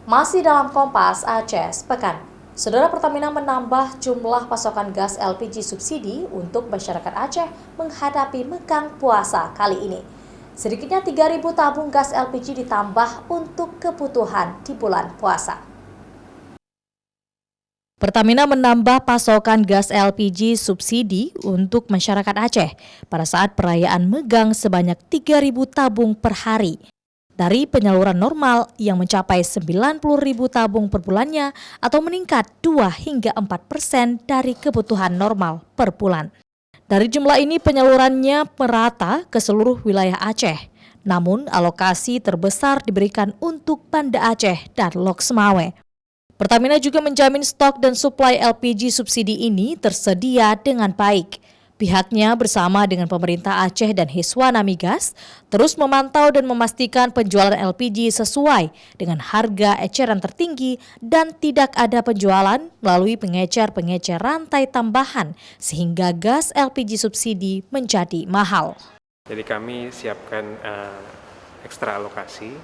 Masih dalam Kompas Aceh Sepekan, Saudara Pertamina menambah jumlah pasokan gas LPG subsidi untuk masyarakat Aceh menghadapi megang puasa kali ini. Sedikitnya 3.000 tabung gas LPG ditambah untuk kebutuhan di bulan puasa. Pertamina menambah pasokan gas LPG subsidi untuk masyarakat Aceh pada saat perayaan megang sebanyak 3.000 tabung per hari. Dari penyaluran normal yang mencapai 90.000 tabung per bulannya atau meningkat 2 hingga 4% dari kebutuhan normal per bulan. Dari jumlah ini penyalurannya merata ke seluruh wilayah Aceh. Namun alokasi terbesar diberikan untuk Banda Aceh dan Lok Semawe. Pertamina juga menjamin stok dan suplai LPG subsidi ini tersedia dengan baik. Pihaknya bersama dengan pemerintah Aceh dan Hiswana Migas terus memantau dan memastikan penjualan LPG sesuai dengan harga eceran tertinggi dan tidak ada penjualan melalui pengecer-pengecer rantai tambahan sehingga gas LPG subsidi menjadi mahal. Jadi kami siapkan ekstra alokasi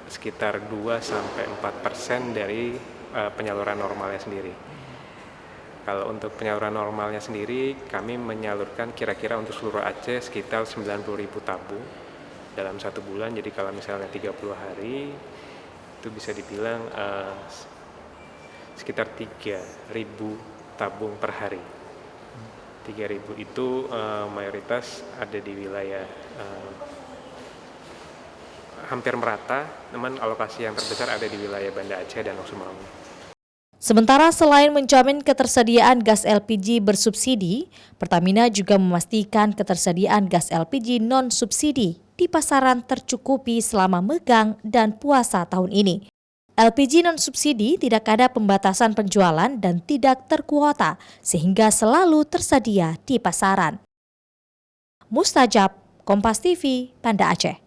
sekitar 2-4% dari penyaluran normalnya sendiri. Kalau untuk penyaluran normalnya sendiri, kami menyalurkan kira-kira untuk seluruh Aceh sekitar 90.000 tabung dalam 1 bulan. Jadi kalau misalnya 30 hari, itu bisa dibilang sekitar 3.000 tabung per hari. 3.000 itu mayoritas ada di wilayah hampir merata, namun alokasi yang terbesar ada di wilayah Banda Aceh dan Lok Semawe. Sementara selain menjamin ketersediaan gas LPG bersubsidi, Pertamina juga memastikan ketersediaan gas LPG non-subsidi di pasaran tercukupi selama megang dan puasa tahun ini. LPG non-subsidi tidak ada pembatasan penjualan dan tidak terkuota, sehingga selalu tersedia di pasaran. Mustajab, Kompas TV, Banda Aceh.